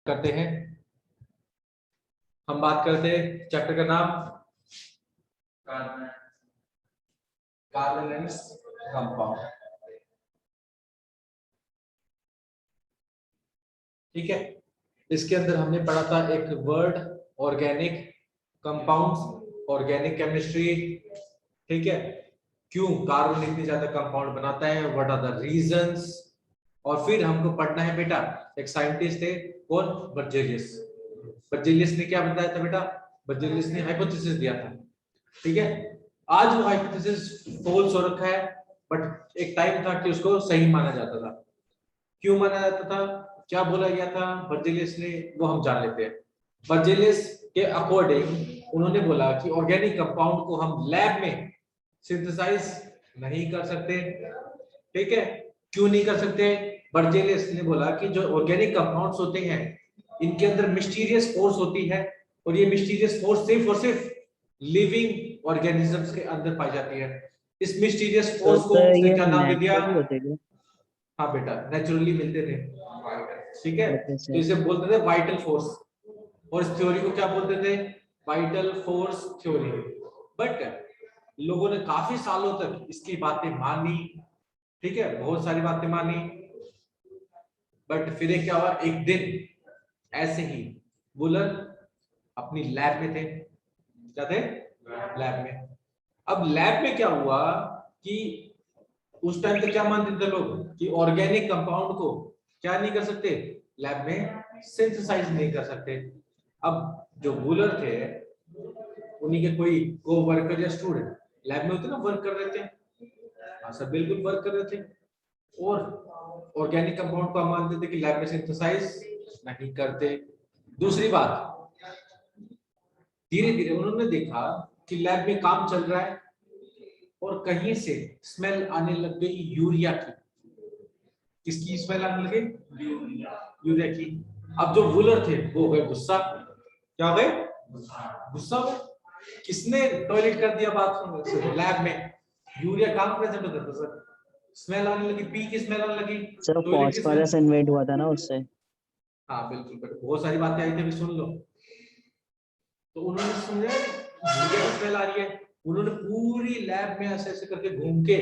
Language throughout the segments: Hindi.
करते हैं। हम बात करते हैं चैप्टर का नाम कार्बोनेट्स कंपाउंड। ठीक है, इसके अंदर हमने पढ़ा था एक word organic compounds, organic chemistry. ठीक है, क्यों कार्बन इतनी ज्यादा कंपाउंड बनाता है, व्हाट आर द रीजंस। और फिर हमको पढ़ना है बेटा, एक साइंटिस्ट थे, कौन? बर्जेलियस। बर्जेलियस ने क्या बताया था बेटा? बर्जेलियस ने हाइपोथेसिस दिया था। ठीक है, आज वो हाइपोथेसिस फॉल्स हो रखा है, बट एक टाइम था कि उसको सही माना जाता था। क्यों माना जाता था, क्या बोला गया था बर्जेलियस ने, वो हम जान लेते हैं। बर्जेलियस के अकॉर्डिंग उन्होंने बोला कि ऑर्गेनिक कंपाउंड को हम लैब में सिंथेसाइज नहीं कर सकते। ठीक है, क्यों नहीं कर सकते? बर्जेलियस ने बोला कि जो ऑर्गेनिक कंपाउंड्स होते हैं इनके अंदर मिस्टीरियस फोर्स होती है, और ये मिस्टीरियस फोर्स सिर्फ और सिर्फ लिविंग ऑर्गेनिजम्स के अंदर पाई जाती है। इस मिस्टीरियस तो फोर्स को सर उसने ये क्या नाम दे दिया? नेचुरली होते हैं? हाँ बेटा, नेचुरली मिलते थे। ठीक है, ओके तो सर। इसे बोलते थे वाइटल फोर्स, और इस थ्योरी को क्या बोलते थे? Vital force theory. बट लोगों ने काफी सालों तक इसकी बातें मानी। ठीक है, बहुत सारी बातें मानी, बट फिर क्या हुआ, एक दिन ऐसे ही वुलर अपनी लैब में थे। क्या थे? लैब में। अब लैब में क्या हुआ कि उस टाइम तक क्या मानते थे लोग कि ऑर्गेनिक कंपाउंड को क्या नहीं कर सकते, लैब में सिंथेसाइज नहीं कर सकते। अब जो वुलर थे, उन्हीं के कोई को वर्कर या स्टूडेंट लैब में होते ना, वर्क कर रहे थे। हाँ सर, बिल्कुल वर्क कर रहे थे, और ऑर्गेनिक कंपाउंड को हम मानते थे कि लैब में सिंथेसाइज नहीं करते। दूसरी बात, धीरे धीरे उन्होंने देखा कि लैब में काम चल रहा है और कहीं से स्मेल आने लग गई यूरिया की। किसकी स्मेल आने लगी? यूरिया की। अब जो वुलर थे वो हो गए गुस्सा। क्या हो गए? गुस्सा हो गए। किसने टॉयलेट कर दिया बाथरूम लैब में? यूरिया काम प्रेजेंट होता था सर, स्मेल आने लगी, पी की स्मेल आने लगी, सर टॉयलेट की स्मेल। फॉस्फोरस इन्वेंट हुआ था ना उससे। हाँ बिल्कुल बेटा, बहुत सारी बातें आई थी, अभी सुन लो। तो उन्होंने समझा यूरिया की स्मेल आ रही है, उन्होंने पूरी लैब में ऐसे ऐसे करके घूम के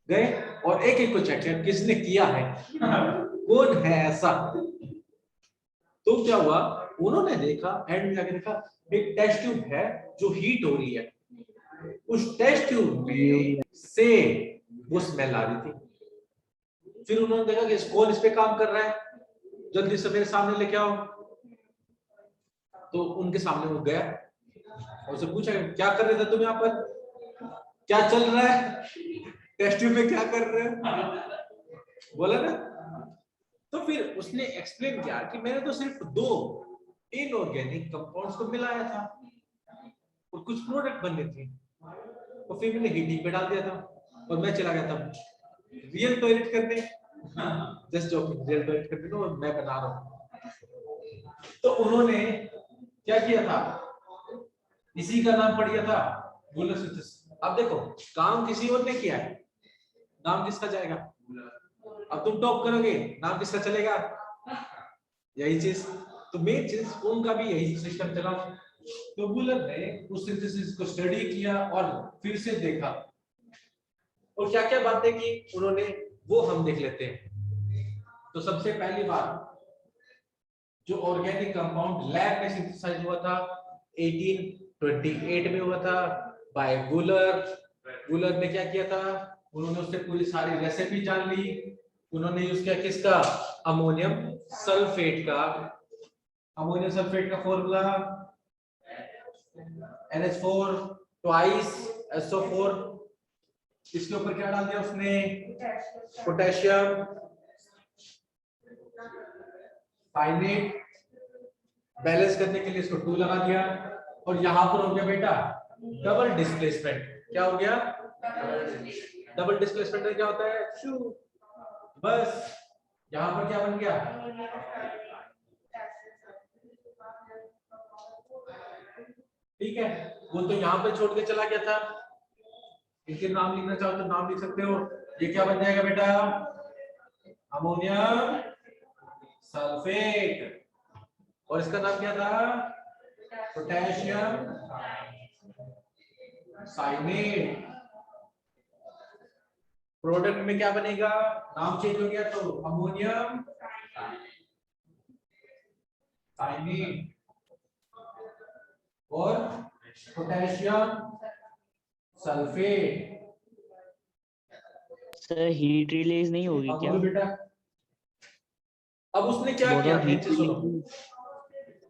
गए और एक एक को चेक किया किसने किया है, कौन है ऐसा। तो क्या हुआ, उन्होंने देखा, एंड में जाके देखा एक टेस्ट ट्यूब है जो हीट हो रही है, उस टेस्ट ट्यूब में यूरिया। से वो स्मेल आ रही थी। फिर उन्होंने देखा कि कौन इस पे काम कर रहा है, जल्दी से मेरे सामने लेके आओ। तो उनके सामने वो गया और उससे पूछा क्या कर रहे थे तुम यहाँ पर, क्या चल रहा है, टेस्ट ट्यूब में क्या कर रहे हो, बोला ना। तो फिर उसने एक्सप्लेन किया कि मैंने तो सिर्फ 2 इनऑर्गेनिक कंपाउंड्स को मिलाया था और कुछ प्रोडक्ट बनने थे, तो फिर मैंने हीटिंग पे डाल दिया था और मैं चला गया था रियल टॉयलेट करने। जस्ट जोकिंग, रियल टॉयलेट करने को मैं बना रहा हूँ। तो उन्होंने क्या किया था, इसी का नाम पड़ गया था वुलरसिथिस। अब देखो, काम किसी और ने किया है, नाम किसका जाएगा? अब तुम टॉप करोगे, नाम किसका चलेगा? यही चीज। तो मेन चीज उनका भी यही सिस्टम चला। तो वुलर ने उस सिंथेसिस को स्टडी किया और फिर से देखा, और क्या क्या बातें की उन्होंने, वो हम देख लेते हैं। तो सबसे पहली बात, जो ऑर्गेनिक कंपाउंड लैब में सिंथेसाइज हुआ था 1828 में हुआ था बाय वुलर। वुलर ने क्या किया था, उन्होंने उससे पूरी सारी रेसिपी जान ली। उन्होंने यूज किया किसका? अमोनियम सल्फेट का। अमोनियम सल्फेट का फॉर्मूला NH4 ट्वाइस SO4। इसके ऊपर क्या डाल दिया उसने? पोटेशियम साइनेट। बैलेंस करने के लिए इसको 2 लगा दिया, और यहां पर हो गया बेटा डबल डिस्प्लेसमेंट। क्या हो गया? डबल डिस्प्लेसमेंट में क्या होता है? बस यहां पर क्या बन गया? ठीक है, वो तो यहां पे छोड़ के चला गया था। इनके नाम लिखना चाहो तो नाम लिख सकते हो। ये क्या बन जाएगा बेटा? Ammonium sulphate. और इसका नाम क्या था? पोटेशियम साइनेट। प्रोडक्ट में क्या बनेगा? नाम चेंज हो गया तो अमोनियम साइनेट और potassium sulphate. Sir heat release नहीं होगी अब क्या? बोलो बेटा। अब उसने क्या बोल रहा किया, हूँ हीट नीचे सुनो। रिलीज।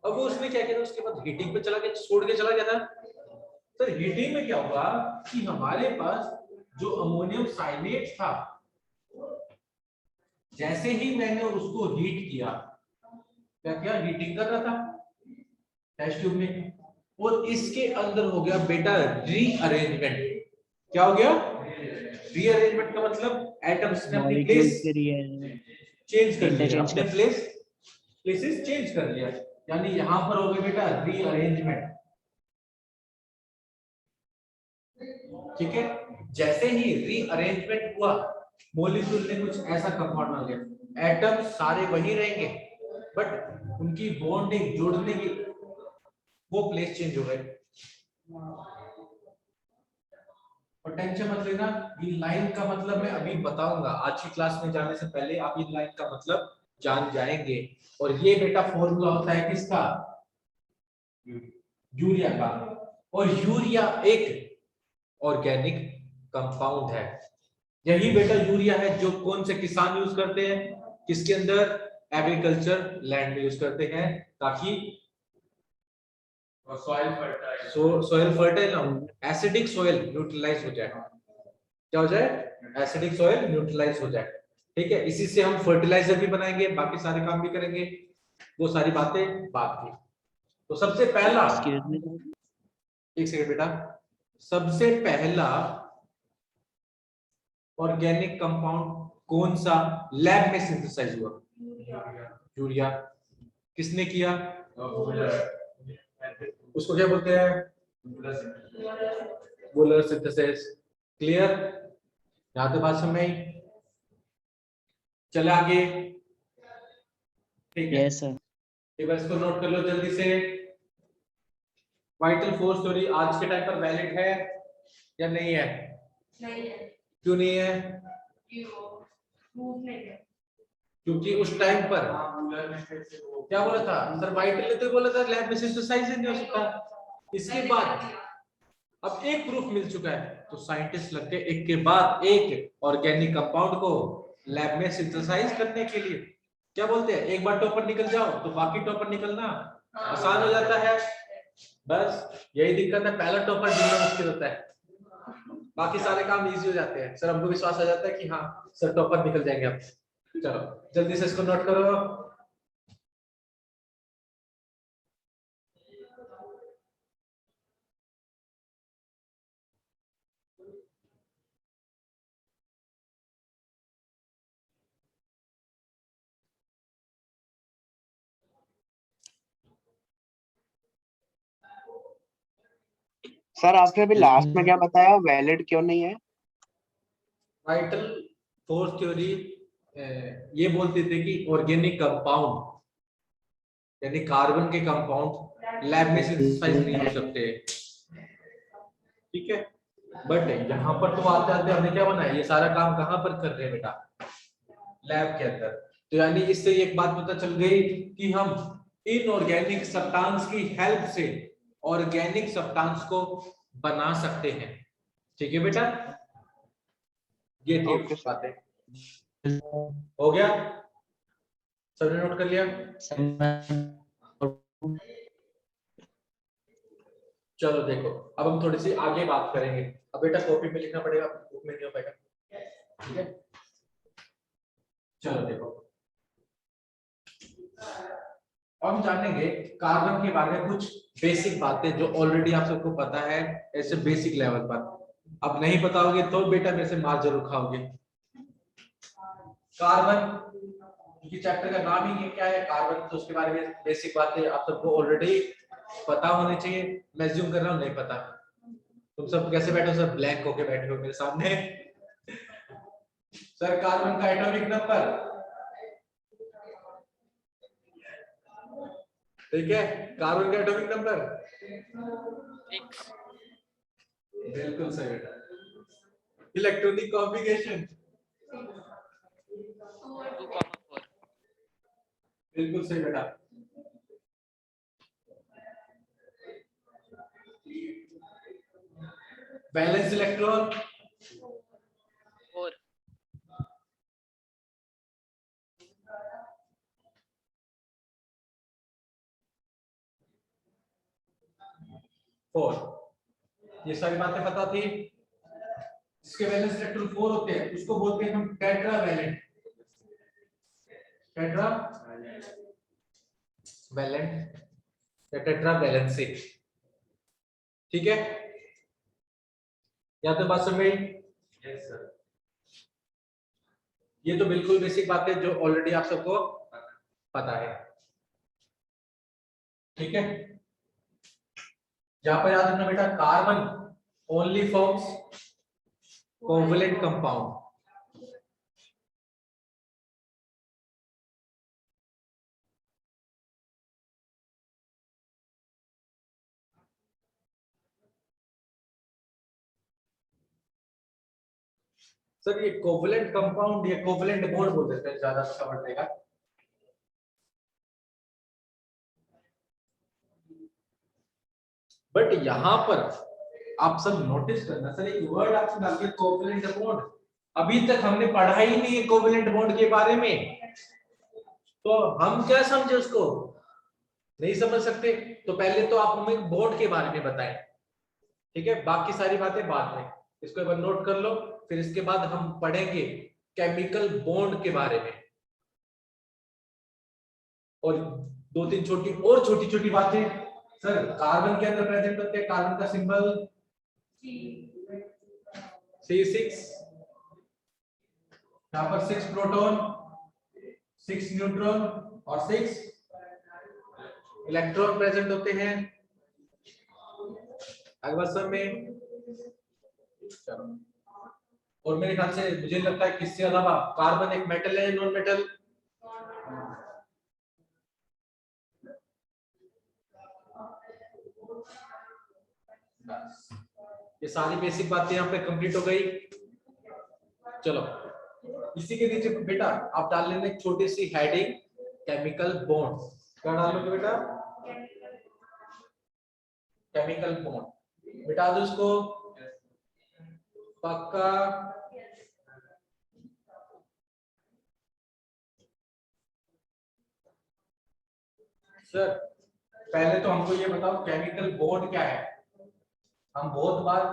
अब वो उसने क्या किया था, उसके बाद हीटिंग पे चला गया, छोड़ के चला गया था। सर हीटिंग में क्या हुआ कि हमारे पास जो अमोनियम साइनेट था, जैसे ही मैंने उसको हीट किया, क्या किया, हीटिंग कर रहा था टेस्ट ट्यूब में, और इसके अंदर हो गया बेटा रीअरेंजमेंट। क्या हो गया? रीअरेंजमेंट का मतलब एटम्स ने अपनी मॉलिक्यूल प्लेस के लिए चेंज कर लिया, इंटरचेंज अपने कर। प्लेसेस चेंज कर लिया। यानी यहां पर हो गया बेटा रीअरेंजमेंट। ठीक है, जैसे ही रीअरेंजमेंट हुआ, मॉलिक्यूल ने कुछ ऐसा कंपाउंड बना लिया। एटम सारे वही रहेंगे, बट उनकी बॉन्डिंग जोड़ने की वो प्लेस चेंज हो गए। और टेंशन मत लेना, इन लाइन का मतलब मैं अभी बताऊंगा, आज की क्लास में जाने से पहले आप इन लाइन का मतलब जान जाएंगे। और ये बेटा फॉर्मूला होता है किसका? यूरिया का। और यूरिया एक ऑर्गेनिक कंपाउंड है। यही बेटा यूरिया है जो कौन से किसान यूज करते हैं, किसके अंदर? एग्रीकल्चर लैंड में यूज करते हैं, ताकि सॉइल फर्टाइल ना हो, एसिडिक सॉइल न्यूट्रलाइज हो जाए। क्या हो जाए? एसिडिक सॉइल न्यूट्रलाइज हो जाए। ठीक है, इसी से हम फर्टिलाइजर भी बनाएंगे, बाकी सारे काम भी करेंगे, वो सारी बातें बात की। तो सबसे पहला, एक्सक्यूज मी। एक सेकंड बेटा, सबसे पहला ऑर्गेनिक कंपाउंड कौन सा लैब में सिंथेसाइज हुआ? यूरिया। किसने किया? उसको क्या बोलते हैं? Molar synthesis. क्लियर? यहां तो बात समझ में आई? चले आगे। ठीक है, यस सर। एक बार इसको नोट कर लो जल्दी से। वाइटल फोर्स थ्योरी आज के टाइम पर वैलिड है या नहीं है? नहीं है। क्यों नहीं है? क्योंकि उस टाइम पर क्या बोला था सर? वाइटल ने तो बोला था लैब में सिंथेसाइज नहीं हो सकता। इसके बाद अब एक प्रूफ मिल चुका है, तो साइंटिस्ट लग गए एक के बाद एक ऑर्गेनिक कंपाउंड को लैब में सिंथेसाइज करने के लिए। क्या बोलते हैं, एक बार टॉपर निकल जाओ तो बाकी टॉपर निकलना आसान हो जाता है। बस यही दिक्कत है, पहला टॉपर ढूंढना मुश्किल होता है, बाकी सारे काम इजी हो जाते हैं। सर हमको विश्वास आ जाता है कि हाँ सर टॉपर निकल जाएंगे अब। चलो जल्दी से इसको नोट करो। सर आपने अभी लास्ट में क्या बताया, वैलिड क्यों नहीं है? वाइटल फोर्स थ्योरी ये बोलते थे कि ऑर्गेनिक कंपाउंड यानी कार्बन के कंपाउंड लैब में सिंथेसाइज नहीं हो सकते। ठीक है, बट यहाँ पर तो आते आते हमने क्या बनाया, ये सारा काम कहाँ पर कर रहे हैं बेटा? लैब के अंदर। तो यानी इससे एक बात पता चल गई कि हम इनऑर्गेनिक सब्सटेंस की हेल्प से ऑर्गेनिक सब्सटेंस को बना सकते हैं। ठीक है बेटा, ये थी ओके सर। बातें। हो गया, सबने नोट कर लिया? चलो देखो, अब हम थोड़ी सी आगे बात करेंगे। अब बेटा कॉपी पे लिखना पड़ेगा, बुक में नहीं हो पाएगा। ठीक है, चलो देखो, अब हम जानेंगे कार्बन के बारे में कुछ बेसिक बातें जो ऑलरेडी आप सबको पता है, ऐसे बेसिक लेवल पर। अब नहीं पता होगे तो बेटा मेरे से मार जरूर खाओगे। कार्बन, क्योंकि चैप्टर का नाम ही ये क्या है, कार्बन, तो उसके बारे में बेसिक बातें आप सबको ऑलरेडी पता होने चाहिए। मैं अज्यूम कर रहा हूँ नहीं पता। तुम सब कैसे बैठे हो? सब ब्लैंक होके बैठे हो मेरे सामने। सर कार्बन का एटॉमिक नंबर ठीक है, कार्बन का एटॉमिक नंबर 6 बिल्कुल सही बेटा। इलेक्ट्रॉनिक कॉन्फ़िगरेशन 2,4 बिल्कुल सही बेटा। Valence electron 4 4। ये सारी बातें पता थी। इसके वैलेंस इलेक्ट्रॉन 4 होते हैं, उसको बोलते हैं हम टेट्रा वैलेंट। टेट्रा वैलेंट या टेट्रा वैलेंसी। ठीक है, या तो बात समझ में आई? Yes sir. ये तो बिल्कुल बेसिक बात है जो ऑलरेडी आप सबको पता है। ठीक है, यहां पर याद रखना बेटा, carbon only forms covalent compound. Sir ये कोवैलेंट कंपाउंड या कोवैलेंट बॉन्ड बोल देते हैं, ज्यादा अच्छा बढ़ेगा। बट यहां पर आप सब नोटिस करना, सर एक वर्ड आपसे डाल के कोवैलेंट बॉन्ड, अभी तक हमने पढ़ा ही नहीं है कोवैलेंट बॉन्ड के बारे में, तो हम क्या समझे उसको, नहीं समझ सकते। तो पहले तो आप हमें बॉन्ड के बारे में बताएं, ठीक है, बाकी सारी बातें बाद में। इसको एक बार नोट कर लो, फिर इसके बाद हम पढ़ेंगे केमिकल बॉन्ड के बारे में, और दो तीन छोटी छोटी बातें। सर कार्बन के अंदर प्रेजेंट होते हैं, कार्बन का सिंबल C6, यहाँ पर 6 प्रोटॉन, 6 न्यूट्रॉन और 6 इलेक्ट्रॉन प्रेजेंट होते हैं। अगले बार में और मेरे ख्याल से मुझे लगता है किससे अलावा कार्बन एक मेटल है, नॉन मेटल। ये सारी बेसिक बातें यहाँ पे कंप्लीट हो गई। चलो इसी के नीचे बेटा आप डाल लेना एक छोटी सी हेडिंग, केमिकल बॉन्ड। क्या डालोगे बेटा? Chemical bond. बिटा दो इसको पक्का। सर पहले तो हमको ये बताओ केमिकल बॉन्ड क्या है। हम बहुत बार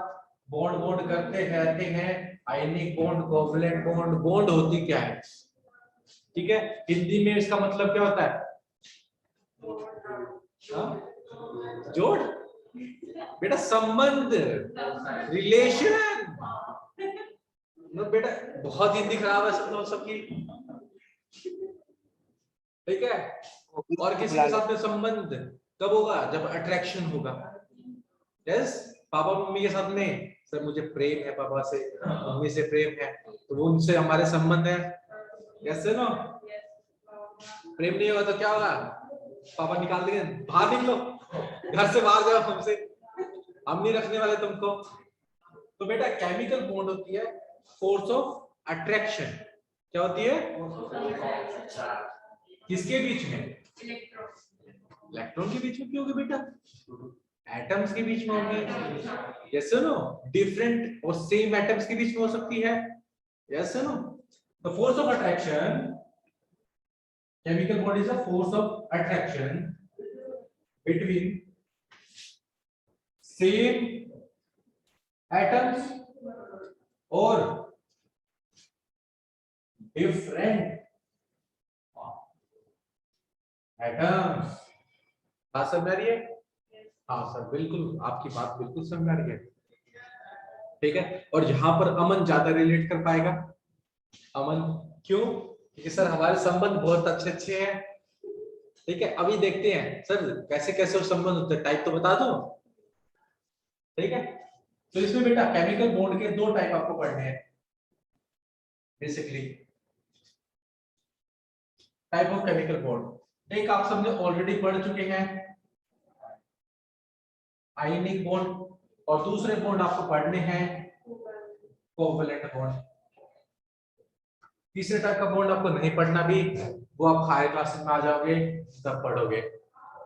बॉन्ड बॉन्ड करते रहते हैं, ionic bond, covalent bond, bond होती क्या है? ठीक है, हिंदी में इसका मतलब क्या होता है? जोड़ बेटा, संबंध, रिलेशन। बेटा बहुत हिंदी खराब है सब लोग सबकी, ठीक है। और किसी के साथ में संबंध कब होगा? जब अट्रैक्शन होगा। यस, पापा मम्मी के साथ में, सर मुझे प्रेम है पापा से, मम्मी से प्रेम है, तो वो उनसे हमारे संबंध है। Yes no? प्रेम नहीं होगा तो क्या होगा? पापा निकाल देंगे, बाहर निकलो, घर से बाहर जाओ, हमसे हम नहीं रखने वाले तुमको। तो बेटा केमिकल बॉन्ड होती है फोर्स ऑफ अट्रैक्शन। क्या होती है? किसके बीच में? इलेक्ट्रॉन के बीच में। क्यों होगी बेटा? एटम्स के बीच में होगी। Yes no? डिफरेंट और सेम एटम्स के बीच में हो सकती है। Yes no? The force of attraction, chemical bond is a force of attraction between same atoms or different atoms। बात समझ आ रही है? हाँ सर बिल्कुल, आपकी बात बिल्कुल समझ आ रही है। ठीक है, और यहाँ पर अमन ज्यादा रिलेट कर पाएगा। अमन क्यों? क्योंकि सर हमारे संबंध बहुत अच्छे अच्छे हैं। ठीक है, अभी देखते हैं सर कैसे कैसे वो संबंध होते हैं, टाइप तो बता दो। ठीक है, तो इसमें बेटा केमिकल बॉन्ड के दो टाइप आपको पढ़ने हैं basically. Type of chemical bond, एक आप सबने ऑलरेडी पढ़ चुके हैं आयनिक बॉन्ड, और दूसरे बॉन्ड आपको पढ़ने हैं कोवैलेंट बॉन्ड। तीसरे टाइप का बॉन्ड आपको नहीं पढ़ना भी, वो आप हायर क्लासेस में आ जाओगे तब पढ़ोगे।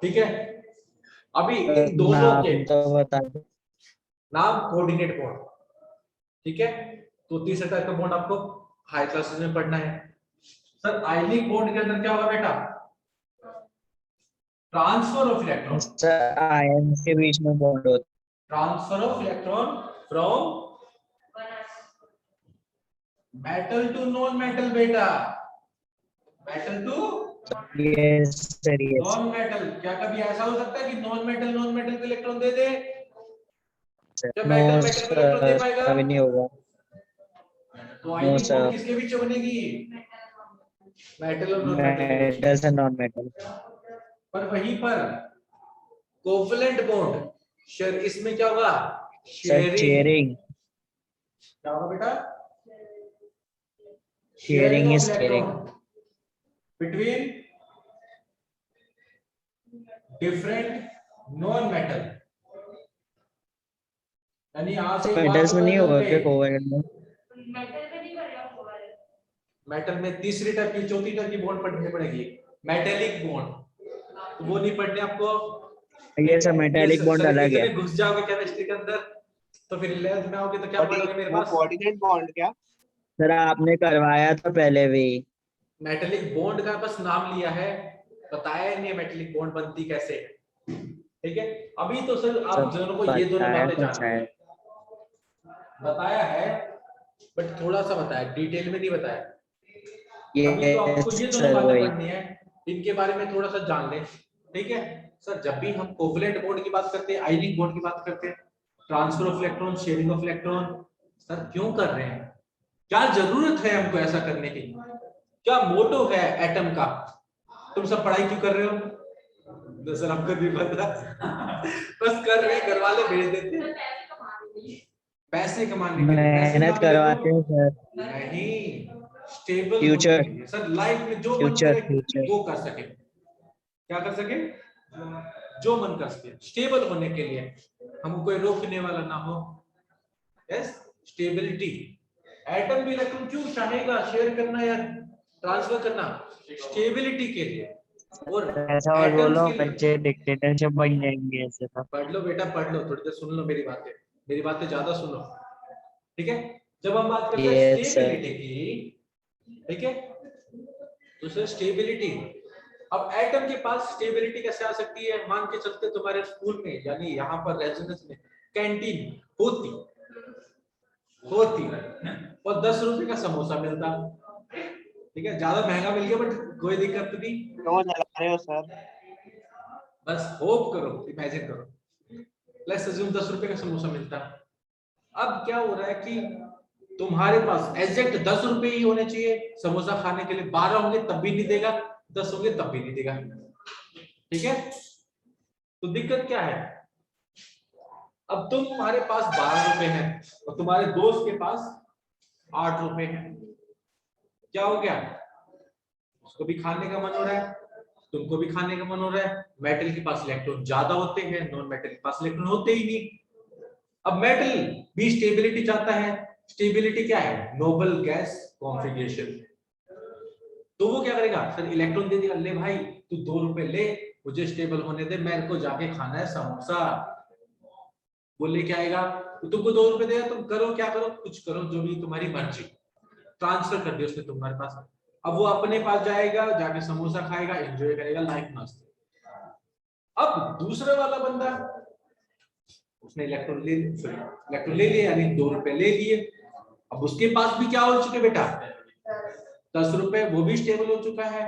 ठीक है, अभी इन दोनों के नाम तो बता दो। नाम कोऑर्डिनेट बॉन्ड। ठीक है, तो तीसरे टाइप का बॉन्ड आपको हायर क्लासेस में पढ़ना है। सर आयनिक बॉन्ड के अंदर क्या होगा बेटा? ट्रांसफर ऑफ इलेक्ट्रॉन, आयन के बीच में बॉन्ड होता transfer of electron from metal to non metal बेटा, मेटल टू है। Yes sir, yes. Non metal. क्या कभी ऐसा हो सकता है कि नॉन मेटल को इलेक्ट्रॉन दे दे? क्या नो मेटल मेटल को इलेक्ट्रॉन दे सर, पाएगा? कभी नहीं होगा। तो नो आयनिक बॉन्ड सर, किसके बीच में बनेगी? मेटल और नॉन मेटल के बीच। मेटल से नॉन मेटल। पर वहीं पर कोवैलेंट बॉन्ड शेयर, इसमें क्या होगा? सर शेयरिंग, क्या होगा बेटा? Sharing of is electron caring. Between different non metal. यानी यहां से मेटल्स में नहीं होगा क्या कोवैलेंट में? मेटल में तीसरी टाइप की, चौथी टाइप की बॉन्ड पढ़नी पड़ेगी, मेटेलिक बॉन्ड। तो वो नहीं पढ़ने आपको। ये सब मेटालिक बॉन्ड सर अलग है। इतने घुस जाओगे केमिस्ट्री के अंदर तो फिर 11th में आओगे तो क्या पढ़ोगे मेरे वो पास? कोऑर्डिनेट बॉन्ड क्या? सर आपने करवाया था पहले भी। मेटेलिक बॉन्ड का बस नाम लिया है, बताया ही नहीं मेटेलिक बॉन्ड बनती कैसे। ठीक है, अभी तो सर आप सब दोनों को ये दोनों बताया बातें था जाननी है। शायद। बताया है बट थोड़ा सा बताया, डिटेल में नहीं बताया। अभी तो आपको यस ये दोनों सर, बातें वही। पढ़नी है, इनके बारे में थोड़ा सा जान लें। ठीक है सर, जब भी हम कोवैलेंट बॉन्ड की बात करते हैं, आयनिक बॉन्ड की बात करते हैं, transfer of electron, sharing of electron, sir क्यों कर रहे हैं? क्या जरूरत है हमको ऐसा करने की? क्या मोटो है एटम का? तुम सब पढ़ाई क्यों कर रहे हो? तो सर हमको भी पता बस कर रहे हैं, घर वाले भेज देते हैं पैसे कमाने के लिए। पैसे मेहनत कमा के करवाते हैं देखो, सर। नहीं स्टेबल होने फ्यूचर, के लिए सर, लाइफ में जो मन फ्यूचर, करे फ्यूचर। वो कर सके। क्या कर सके? जो मन कर सके। स्टेबल होने के लिए हमको कोई रोकने वाला ना हो। Yes, stability. एटम भी इलेक्ट्रॉन क्यों चाहेगा शेयर करना या ट्रांसफर करना? स्टेबिलिटी के लिए। और ऐसा और एटम्स बोलो, के लिए। बच्चे डिक्टेटरशिप बन जाएंगे ऐसे तो। पढ़ लो बेटा, पढ़ लो, थोड़ी देर सुन लो मेरी बातें, मेरी बातें ज्यादा सुनो। ठीक है, जब हम बात करते हैं यस सर। स्टेबिलिटी की, ठीक है, तो सर स्टेबिलिटी, अब एटम के पास स्टेबिलिटी कैसे आ सकती है? मान के चलते तुम्हारे स्कूल में यानी यहाँ पर रेजिडेंस में कैंटीन होती और 10 रुपए का समोसा मिलता। ठीक है, ज्यादा महंगा मिल गया बट कोई दिक्कत नहीं, क्यों जला रहे हो सर? बस होप करो, इमेजिन करो। लेट्स अज्यूम 10 रुपए का समोसा मिलता है। अब क्या हो रहा है कि तुम्हारे पास एग्जैक्ट 10 रुपए ही होने चाहिए समोसा खाने के लिए, 12 होंगे तब भी नहीं देगा, 10 होंगे तब भी नहीं देगा। ठीक है, तो दिक्कत क्या है? अब तुम्हारे पास 12 रुपए हैं और तुम्हारे दोस्त के पास 8 रुपए हैं। क्या हो गया? उसको भी खाने का मन हो रहा है, तुमको भी खाने का मन हो रहा है। मेटल के पास इलेक्ट्रॉन ज्यादा होते हैं, नॉन मेटल के पास इलेक्ट्रॉन होते ही नहीं। अब मेटल भी स्टेबिलिटी चाहता है। स्टेबिलिटी क्या है? Noble gas configuration. तो वो क्या करेगा? सर इलेक्ट्रॉन दे दिया, ले भाई तू 2 रुपए ले, मुझे स्टेबल होने दे, मेरे को जाके खाना है समोसा। वो लेके आएगा, तो तुमको 2 रुपए देगा, तुम करो क्या करो, कुछ करो, जो भी तुम्हारी मर्जी। ट्रांसफर कर दिया उसने तुम्हारे पास। अब वो अपने पास जाएगा, जाके समोसा खाएगा, एंजॉय करेगा, लाइफ मस्त। अब दूसरे वाला बंदा, उसने इलेक्ट्रॉन ले लिया, यानी 2 रुपए ले लिए। अब उसके पास भी क्या हो चुके बेटा? 10 रुपए, वो भी स्टेबल हो चुका है।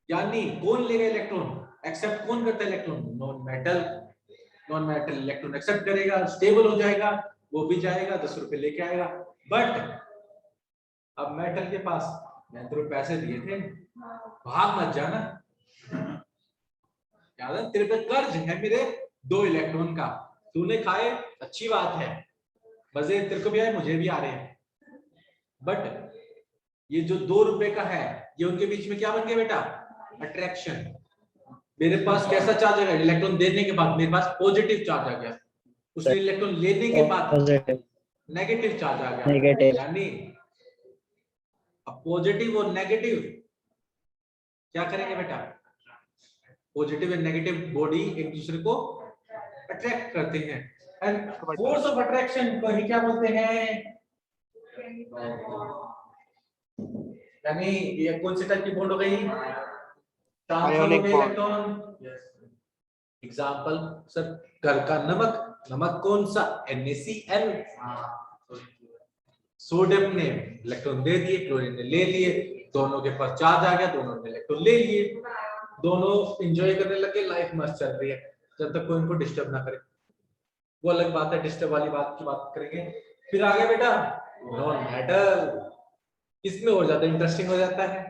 यानी कौन लेगा इलेक्ट्रॉन? एक्सेप्ट कौन करता है electron? Non metal. Non metal electron accept करेगा, स्टेबल हो जाएगा, वो भी जाएगा 10 रुपए लेके आएगा। बट अब मेटल के पास, मैंने तेरे पैसे दिए थे, भाग मत जाना, याद है तेरे पे कर्ज है मेरे 2 इलेक्ट्रॉन का, तूने खाए अच्छी बात है, मजे तेरे को भी आए मुझे भी आ रहे हैं, बट ये जो 2 रुपए का है, ये उनके बीच में क्या बन गया बेटा? अट्रैक्शन। मेरे पास कैसा चार्ज आ गया, इलेक्ट्रॉन देने के बाद मेरे पास पॉजिटिव चार्ज आ गया, उसने इलेक्ट्रॉन लेने के बाद पॉजिटिव नेगेटिव चार्ज आ गया। नेगेटिव यानी अब पॉजिटिव और नेगेटिव क्या करेंगे बेटा, पॉजिटिव एंड नेगेटिव बॉडी एक दूसरे को अट्रैक्ट करते हैं, एंड फोर्स ऑफ अट्रैक्शन को ही क्या बोलते हैं, यानी ये कौन सी टाइप की बॉन्ड हो गई, ट्रांसफर हो गई इलेक्ट्रॉन। एग्जांपल सर, घर का नमक, नमक कौन सा, NaCl, सोडियम ने इलेक्ट्रॉन दे दिए, क्लोरीन ने ले लिए, दोनों के पास चार्ज आ गया, दोनों ने इलेक्ट्रॉन ले लिए, दोनों एंजॉय करने लगे, लाइफ मस्त चल रही है जब तक कोई इनको डिस्टर्ब ना करे। वो अलग बात है, डिस्टर्ब वाली बात की बात करेंगे। फिर आगे बेटा नॉन मेटल, इसमें और ज्यादा इंटरेस्टिंग हो जाता है।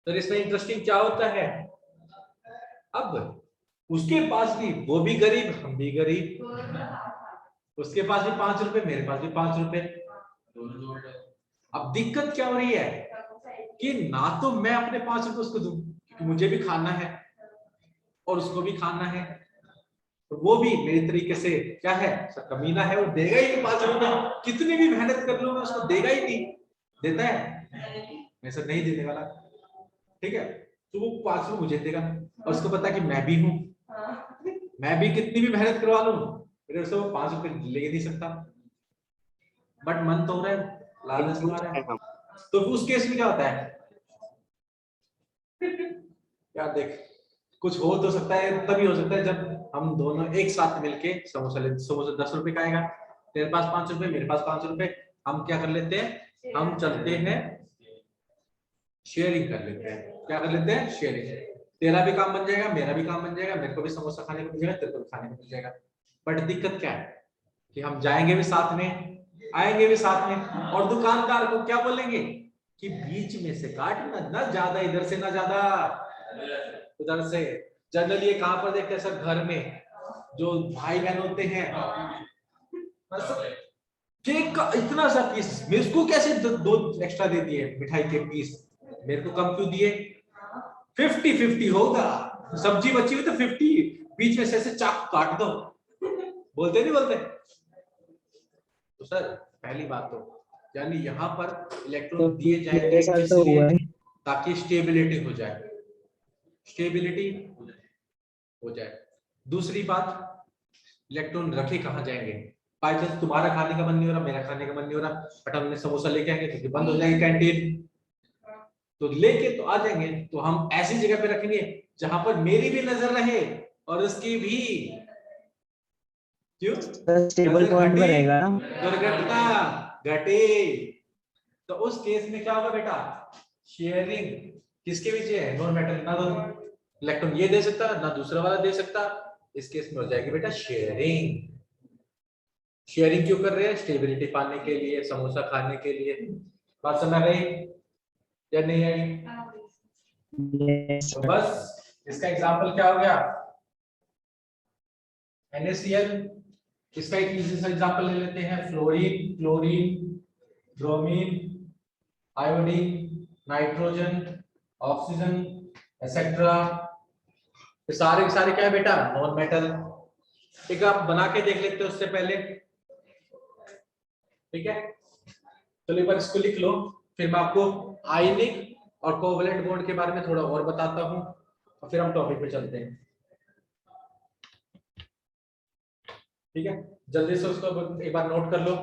तो इसमें इंटरेस्टिंग क्या होता है, अब उसके पास भी, वो भी गरीब हम भी गरीब, उसके पास भी 5 रुपए, मेरे पास भी 5 रुपए। अब दिक्कत क्या हो रही है कि ना तो मैं अपने 5 रुपए उसको दूं क्योंकि मुझे भी खाना है और उसको भी खाना है, तो वो भी मेरी तरीके से क्या है, कमीना है, वो देगा ही नहीं 5 रुपए, कितनी भी मेहनत कर लूं मैं उसको देगा ही नहीं। देता है, मैं सब नहीं देने वाला, ठीक है, तो वो 5 रुपए मुझे देगा और उसको पता कि मैं भी हूं, मैं भी कितनी भी मेहनत करवा लूं मेरे से वो 5 रुपए ले नहीं सकता, बट मन तो हो रहा है, लालच तो आ रहा है। तो उस केस में क्या होता है, यार देख कुछ हो तो सकता है, तभी हो सकता है जब हम दोनों एक साथ मिलके समोसा ले, समोसा 10 रुपए का आएगा, तेरे पास 5 रुपए, मेरे पास 5 रुपए, हम क्या कर लेते हैं, हम चलते हैं शेयरिंग कर लेते हैं, क्या कर लेते हैं, शेयरिंग, तेरा भी काम बन जाएगा, मेरा भी काम बन जाएगा, मेरे को भी समोसा खाने को मिल जाएगा, तेरे को भी खाने को मिल जाएगा। बट दिक्कत क्या है कि हम जाएंगे भी साथ में, आएंगे भी साथ में, और दुकानदार को क्या बोलेंगे कि बीच में से काटना, ना ज्यादा इधर से ना ज्यादा उधर से। जनरली ये कहां पर देखते हैं सब, घर में जो भाई बहन होते हैं, केक का इतना सा पीस, मेरे को कैसे दो एक्स्ट्रा दे दिए मिठाई के पीस, मेरे को कम क्यों दिए, 50-50 होगा, सब्जी बची हुई तो 50, बीच में से ऐसे चाकू काट दो, बोलते नहीं बोलते। तो सर पहली बात तो यानी यहाँ पर इलेक्ट्रॉन दिए जाएंगे मेरे साथ तो हुआ है। ताकि स्टेबिलिटी हो जाए, स्टेबिलिटी हो जाए। दूसरी बात, इलेक्ट्रॉन रखे कहाँ जाएंगे, बाई चांस तुम्हारा खाने का मन नहीं हो रहा, मेरा खाने का मन नहीं हो रहा, बट हमने समोसा लेके आएंगे तो बंद हो जाएगी कैंटीन, तो लेके तो आ जाएंगे, तो हम ऐसी जगह पे रखेंगे जहां पर मेरी भी नजर रहे और उसकी भी, क्यों, स्टेबल पॉइंट पर रहेगा ना, दुर्घटना घटे। तो उस केस में क्या होगा बेटा, शेयरिंग किसके बीच है, नॉन मेटल, ना तो इलेक्ट्रॉन ये दे सकता ना दूसरा वाला दे सकता, इस केस में हो जाएगी बेटा शेयरिंग। शेयरिंग क्यों कर रहे हैं, स्टेबिलिटी पाने के लिए, समोसा खाने के लिए। बात समझ गई या नहीं आई? तो बस इसका एग्जांपल क्या हो गया, NaCl, इसका एक इजी सा एग्जांपल ले लेते हैं, fluorine, chlorine, bromine, iodine, nitrogen, oxygen, etcetera, ये सारे के सारे क्या है बेटा, नॉन मेटल। ठीक है, आप बना के देख लेते हो उससे पहले, ठीक है, चलो एक बार इसको लिख लो, फिर मैं आपको आयनिक और कोवलेंट बॉन्ड के बारे में थोड़ा और बताता हूं और फिर हम टॉपिक पे चलते हैं। ठीक है, जल्दी से उसको एक बार नोट कर लो।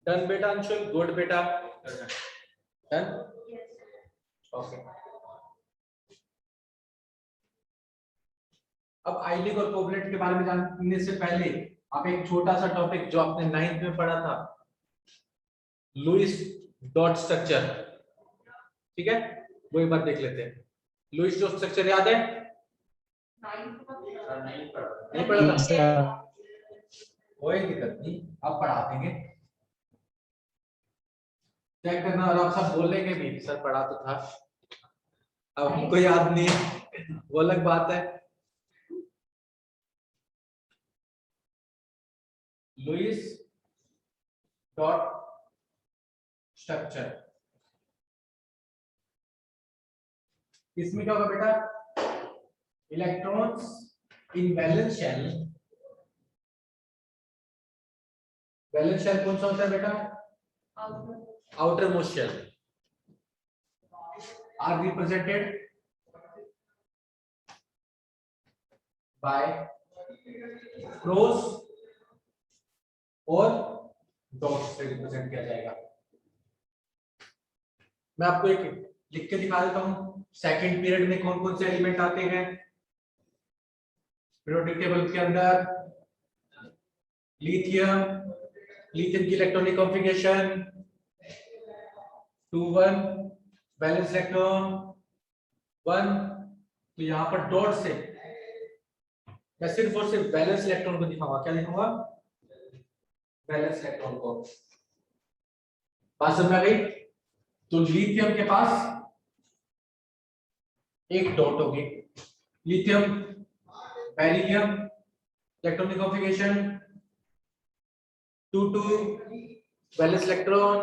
डन बेटा अंशुल, गुड बेटा, डन, ओके। अब आयनिक और कोवलेंट के बारे में जानने से पहले आप एक छोटा सा टॉपिक जो आपने 9th में पढ़ा था, लुईस डॉट स्ट्रक्चर, ठीक है, वो एक बार देख लेते हैं। लुईस डॉट स्ट्रक्चर याद है? नहीं पढ़ा था? कोई दिक्कत नहीं, अब पढ़ा देंगे, चेक करना। और आप सब बोलेंगे भी सर पढ़ा तो था, अब हमको याद नहीं है, वो अलग बात है। लुईस डॉट स्ट्रक्चर, इसमें क्या होगा बेटा? Electrons in valence shell, valence shell कौन सा होता है बेटा? Outer most shell, are represented by cross और डॉट से रिप्रेजेंट किया जाएगा। मैं आपको एक लिख के दिखा देता हूं, सेकंड पीरियड में कौन कौन से एलिमेंट आते हैं पीरियोडिक टेबल के अंदर। लिथियम, लिथियम की इलेक्ट्रॉनिक कॉन्फ़िगरेशन 2 1, वैलेंस इलेक्ट्रॉन 1, तो यहां पर डॉट से मैं सिर्फ और सिर्फ वैलेंस इलेक्ट्रॉन को दिखाऊंगा। क्या दिखाऊंगा? वैलेंस इलेक्ट्रॉन को। बात समझ में आ गई? तो लिथियम के पास एक डॉट होगी, lithium beryllium electronic configuration 2 2, valence electron,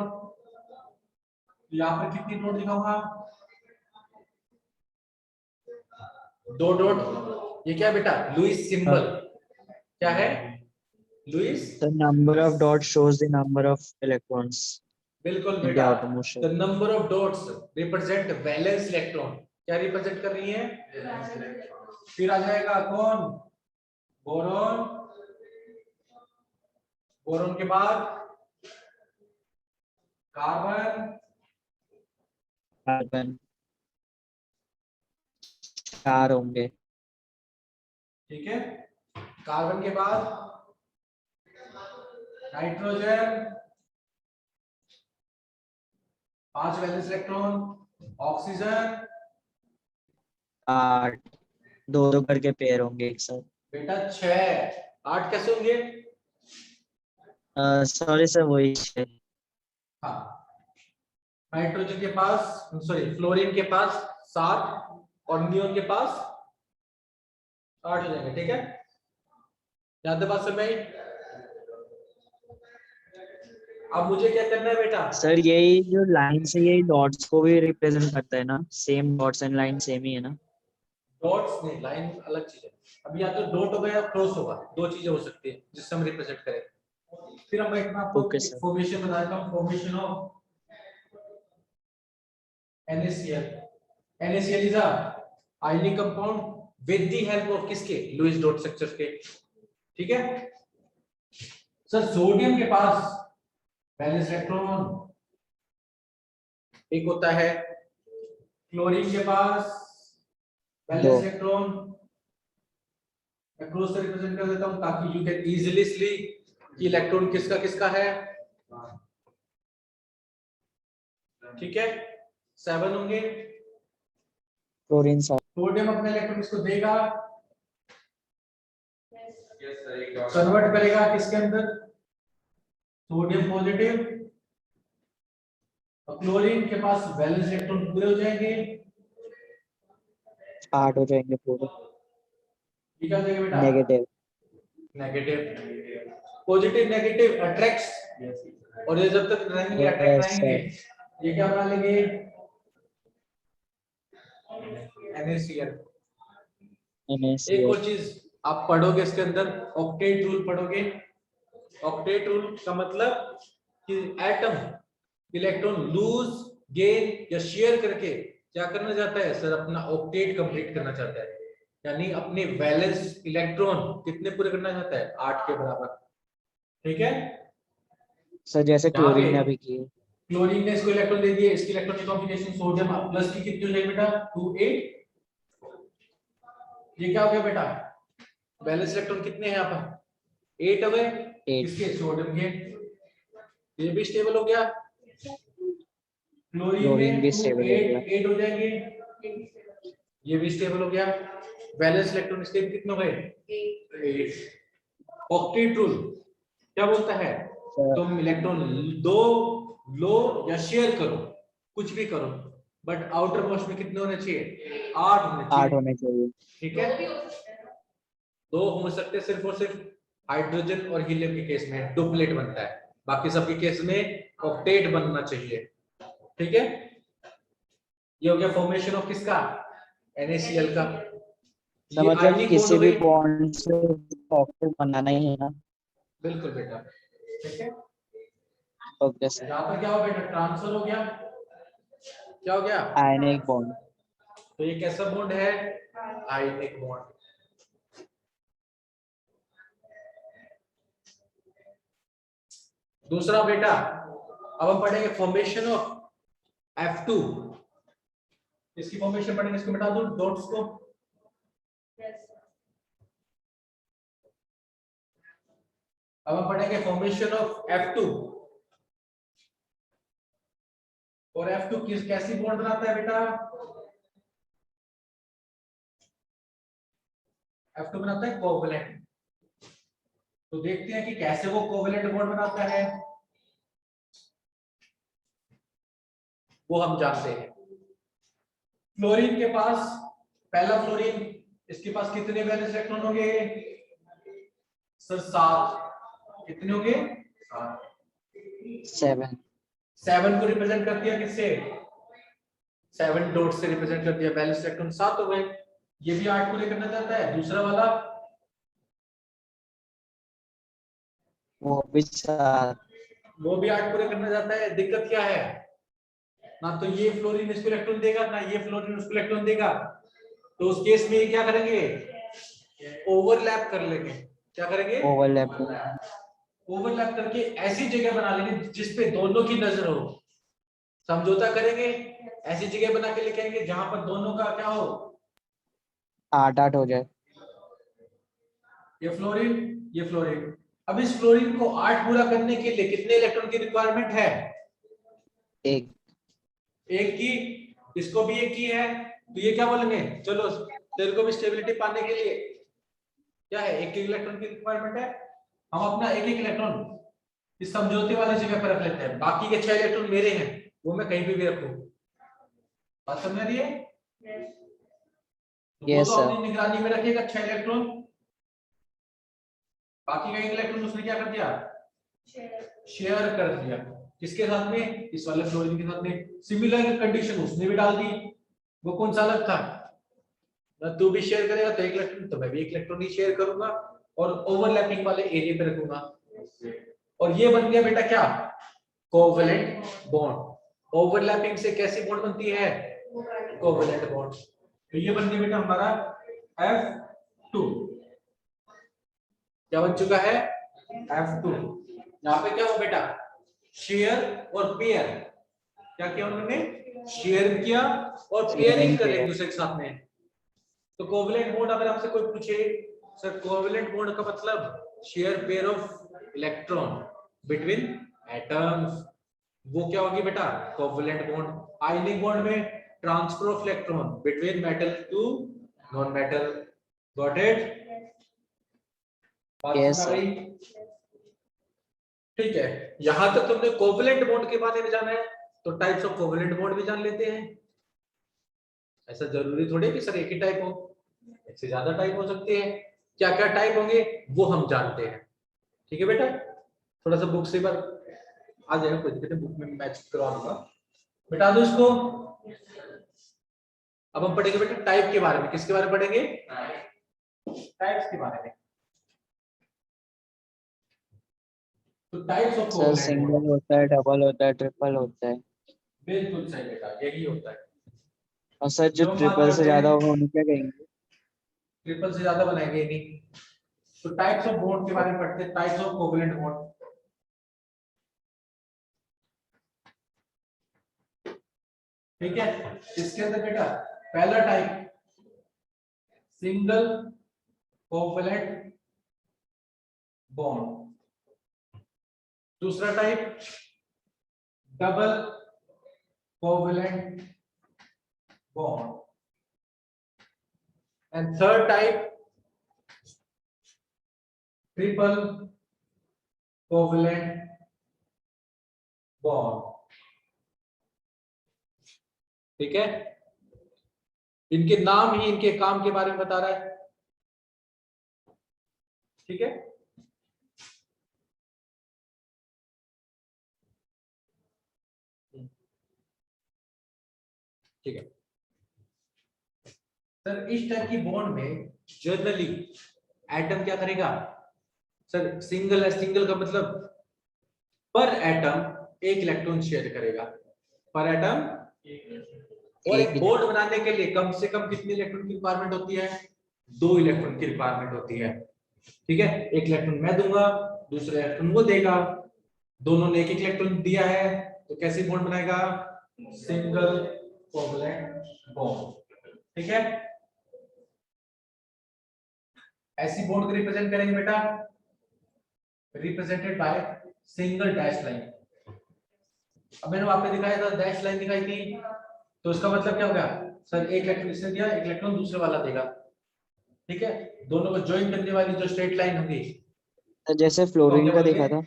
यहां पर कितनी डॉट दिखाऊंगा? 2 डॉट। ये क्या बेटा? Lewis symbol. क्या है? Lewis, The number of dots shows the number of electrons बिल्कुल in the बेटा, outermost shell. The number of dots represent valence electron. क्या रिप्रेजेंट कर रही है? फिर आ जाएगा कौन? बोरॉन, बोरॉन के बाद कार्बन, कार्बन 4 होंगे। ठीक है, कार्बन के बाद नाइट्रोजन 5 वैलेंस इलेक्ट्रॉन, ऑक्सीजन 8, 2 करके पेयर होंगे एक साथ। बेटा 6, 8 कैसे होंगे? सॉरी सर, वही 6। हाँ, नाइट्रोजन के पास, सॉरी फ्लोरीन के पास 7 और नियोन के पास 8 हो जाएंगे, ठीक है। याद है बात समझ में आई? अब मुझे क्या करना है बेटा? सर यही जो लाइन से यही डॉट्स को भी रिप्रेजेंट करता है ना, same dots and line same ही है ना? डॉट्स नहीं, लाइन अलग चीज है। अभी या तो डॉट होगा या क्रॉस होगा, दो चीजें हो सकती है जिससे हम रिप्रेजेंट करें। फिर हम एक आपको Okay, sir. फॉर्मेशन बताता हूं, formation of NaCl। NaCl is a ionic compound with the help of किसके? लुईस डॉट स्ट्रक्चर के, ठीक है। सर सोडियम के पास वैलेंस इलेक्ट्रॉन एक होता है, क्लोरीन के पास वैलेंस इलेक्ट्रॉन, मैं क्रॉस से रिप्रेजेंट कर देता हूं ताकि यू कैन इजीली सी कि इलेक्ट्रॉन किसका किसका है, ठीक है। 7 होंगे, क्लोरीन 7। सोडियम अपने इलेक्ट्रॉन इसको देगा, कन्वर्ट करेगा किसके अंदर? सोडियम पॉजिटिव, और क्लोरीन के पास वैलेंस इलेक्ट्रॉन पूरे हो जाएंगे, 8 हो जाएंगे पूरे। ठीक है बेटा। Negative. Negative, positive negative attracts, और ये जब तक रहेंगे अट्रैक्ट Yes, रहेंगे, ये क्या बना लेंगे? NaCl। एक और चीज आप पढ़ोगे इसके अंदर, ऑक्टेट रूल पढ़ोगे। ऑक्टेट रूल का मतलब कि एटम इलेक्ट्रॉन लूज, गेन या शेयर करके क्या करना चाहता है? सर अपना ऑक्टेट कंप्लीट करना चाहता है, यानी अपने वैलेंस इलेक्ट्रॉन कितने पूरे करना चाहता है? 8 के बराबर, ठीक है। सर जैसे यहाँ क्लोरीन पे ने अभी किए। क्लोरीन ने इसको इलेक्ट्रॉन दे दिए, इसकी इलेक्ट्रॉनिक कॉन्फ़िगरेशन सोडियम प्लस की कितनी हो जाएगी बेटा? 2 8। ये क्या हो गया बेटा? वैलेंस इलेक्ट्रॉन कितने हैं यहाँ पर 8 हो गए 8 किसके सोडियम के ये भी स्टेबल हो गया क्लोरीन क्लोरीन में भी 2 स्टेबल हो 8 गया 8 हो जाएंगे ये भी स्टेबल हो गया वैलेंस इलेक्ट्रॉन स्टेट कितने हो गए 8 ऑक्टेट रूल क्या बोलता है तुम इलेक्ट्रॉन दो लो या शेयर करो कुछ भी करो बट आउटर मोस्ट में कितने होने चाहिए 8 होने 8 चाहिए होने चाहिए ठीक है दो हो सकते हैं सिर्फ और सिर्फ हाइड्रोजन और हीलियम के केस में डुप्लेट बनता है बाकी सबके केस में ऑक्टेट बनना चाहिए ठीक है ये हो गया फॉर्मेशन ऑफ किसका NaCl का तो ये मतलब आयनिक बॉन्ड किसी हो भी गई बॉन्ड से ऑक्टेट बनाना ही है ना बिल्कुल बेटा ठीक है ओके सर यहाँ पर क्या हो बेटा ट्रांसफर हो गया क्या हो गया आयनिक बॉन्ड तो ये कैसा बॉन्ड है आयनिक बॉन्ड दूसरा बेटा अब हम पढ़ेंगे फॉर्मेशन ऑफ F2 इसकी फॉर्मेशन पढ़ेंगे इसको मिटा दूं डॉट्स को अब हम पढ़ेंगे फॉर्मेशन ऑफ F2 और F2 किस कैसी बॉन्ड बनाता है बेटा F2 बनाता है कोवैलेंट तो देखते हैं कि कैसे वो कोवैलेंट बॉन्ड बनाता है वो हम जानते हैं फ्लोरीन के पास पहला फ्लोरीन इसके पास कितने वैलेंस इलेक्ट्रॉन होंगे सर 7 कितने होंगे 7 7 को रिप्रेजेंट कर दिया किससे 7 डॉट से रिप्रेजेंट कर दिया वैलेंस इलेक्ट्रॉन 7 हो गए ये भी 8 को लेकर करना चाहता है दूसरा वाला वो भी 7 वो भी 8 पूरे करना चाहता है दिक्कत क्या है ना तो ये फ्लोरीन इसको इलेक्ट्रॉन देगा ना ये फ्लोरीन उसको इलेक्ट्रॉन देगा तो उस केस में ये क्या करेंगे ओवरलैप कर लेंगे क्या करेंगे ओवरलैपिंग ओवरलैप करके ऐसी जगह बना लेंगे जिसपे दोनों की नजर हो समझौता करेंगे ऐसी जगह बना के लेके आएंगे जहां पर दोनों का क्या हो 8 हो जाए ये फ्लोरीन अब इस फ्लोरीन को 8 पूरा करने के लिए कितने इलेक्ट्रॉन की रिक्वायरमेंट है एक एक की इसको भी एक की है तो ये क्या बोलेंगे चलो तेरे को भी स्टेबिलिटी पाने के लिए क्या है एक इलेक्ट्रॉन की रिक्वायरमेंट है हम अपना एक इलेक्ट्रॉन इस समझौते वाली जगह पर रख लेते हैं बाकी के 6 इलेक्ट्रॉन मेरे हैं वो मैं कहीं पे भी रखूं बात समझ रही है तो वो Yes, तो sir. अपनी निगरानी में रखेगा 6 इलेक्ट्रॉन बाकी का एक इलेक्ट्रॉन उसने क्या कर दिया शेयर कर दिया किसके साथ में इस वाले फ्लोरीन के साथ में सिमिलर कंडीशन उसने भी डाल दी वो कौन सा अलग था ना तू भी शेयर करेगा तो एक इलेक्ट्रॉन तो मैं भी एक इलेक्ट्रॉन ही शेयर करूंगा और ओवरलैपिंग वाले एरिया पे रखूंगा और ये बन गया बेटा क्या कोवैलेंट बॉन्ड ओवरलैपिंग से कैसी बॉन्ड बनती है कोवैलेंट बॉन्ड तो ये बन गया बेटा हमारा F2 क्या बन चुका है F2 यहाँ पे क्या हो बेटा शेयर और पेयर क्या किया उन्होंने शेयर किया और पेयरिंग कर एक दूसरे के साथ में तो कोवैलेंट बॉन्ड अगर आपसे कोई पूछे सर कोवैलेंट बॉन्ड का मतलब share pair of electron between atoms वो क्या होगी बेटा कोवैलेंट बॉन्ड आयनिक बॉन्ड में transfer of electron between metal to non metal got it Yes, sir. ठीक है यहां तक तुमने कोवैलेंट बॉन्ड के बारे में जाना है तो टाइप्स ऑफ कोवैलेंट बॉन्ड भी जान लेते हैं ऐसा जरूरी थोड़ी कि सर एक ही टाइप हो एक से ज्यादा टाइप हो सकते हैं क्या क्या टाइप होंगे वो हम जानते हैं ठीक है बेटा थोड़ा सा बुक से बार आ जाएगा कोई दिक्कत नहीं बुक में मैच करवा दूंगा मिटा दो इसको अब हम पढ़ेंगे बेटा टाइप के बारे में किसके बारे में पढ़ेंगे टाइप्स के बारे में तो types of sir covalent single होता है डबल होता है ट्रिपल होता है बिल्कुल सही बेटा यही होता है और सर जो जो हम बात ट्रिपल से करते ज्यादा हैं होगा उन्हें क्या कहेंगे ट्रिपल से ज्यादा बनाएंगे ही नहीं तो टाइप्स ऑफ बॉन्ड के बारे में पढ़ते हैं टाइप्स ऑफ कोवैलेंट बॉन्ड ठीक है इसके अंदर बेटा पहला टाइप सिंगल कोवैलेंट बॉन्ड। दूसरा type double covalent bond. And third type triple covalent bond. ठीक है, इनके नाम ही इनके काम के बारे में बता रहा है। ठीक है, ठीक है सर। इस टाइप की बॉन्ड में जनरली एटम क्या करेगा सर? सिंगल है, सिंगल का मतलब पर एटम एक इलेक्ट्रॉन शेयर करेगा, पर एटम। और एक बॉन्ड बनाने के लिए कम से कम कितने इलेक्ट्रॉन की रिक्वायरमेंट होती है? 2 इलेक्ट्रॉन की रिक्वायरमेंट होती है। ठीक है, एक इलेक्ट्रॉन मैं दूंगा, दूसरा इलेक्ट्रॉन वो देगा, दोनों ने एक एक इलेक्ट्रॉन दिया है, तो कैसे बॉन्ड बनाएगा? Single covalent bond. ठीक है, ऐसी बॉन्ड को रिप्रेजेंट करेंगे बेटा, represented by single dash line. अब मैंने वहां पे दिखाया था, डैश लाइन दिखाई थी, तो इसका मतलब क्या हो गया सर? एक इलेक्ट्रॉन इसने दिया, एक इलेक्ट्रॉन दूसरे वाला देगा। ठीक है, दोनों को ज्वाइन करने वाली जो स्ट्रेट लाइन होगी, जैसे फ्लोरीन का देखा था।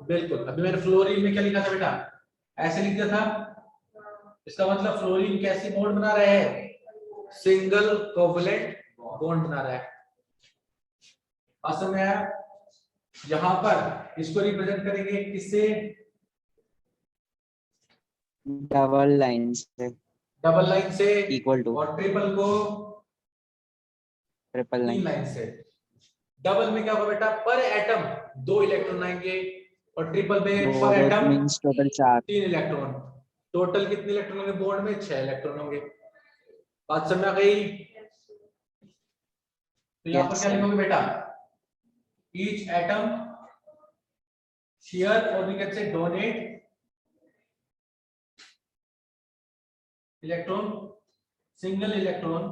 बिल्कुल। अभी मैंने फ्लोरीन में क्या लिखा था बेटा? ऐसे लिख दिया था। इसका मतलब फ्लोरीन कैसी बॉन्ड बना रहा है? सिंगल कोवैलेंट बॉन्ड बना रहा है। बात समझ में आया? यहां पर इसको रिप्रेजेंट करेंगे किससे? डबल लाइन से, डबल लाइन से, इक्वल टू और ट्रिपल को ट्रिपल 3 लाइन। लाइन से। डबल में क्या होगा बेटा? पर एटम 2 इलेक्ट्रॉन आएंगे, और ट्रिपल में पर atom means total 4। 3 electron. Total कितने इलेक्ट्रॉन होंगे बॉन्ड में? 6 इलेक्ट्रॉन होंगे। बात समझ में आ गई? तो यहाँ पर Yes, क्या sir. लिखोगे बेटा? ईच एटम शेयर, और we can say donate electron, single electron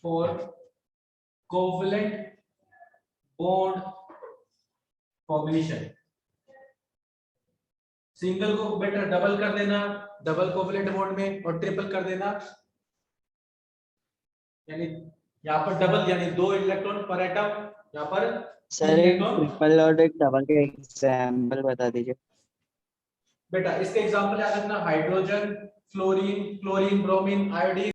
for covalent bond formation. Single को बेटा डबल कर देना, डबल कोवैलेंट बॉन्ड में, और ट्रिपल कर देना, यानी यहाँ पर डबल यानी 2 इलेक्ट्रॉन पर एटम, यहाँ पर सर एक ट्रिपल और एक डबल के एग्जांपल बता दीजिए। बेटा इसके एग्जांपल याद रखना, hydrogen, fluorine, chlorine, bromine, iodine.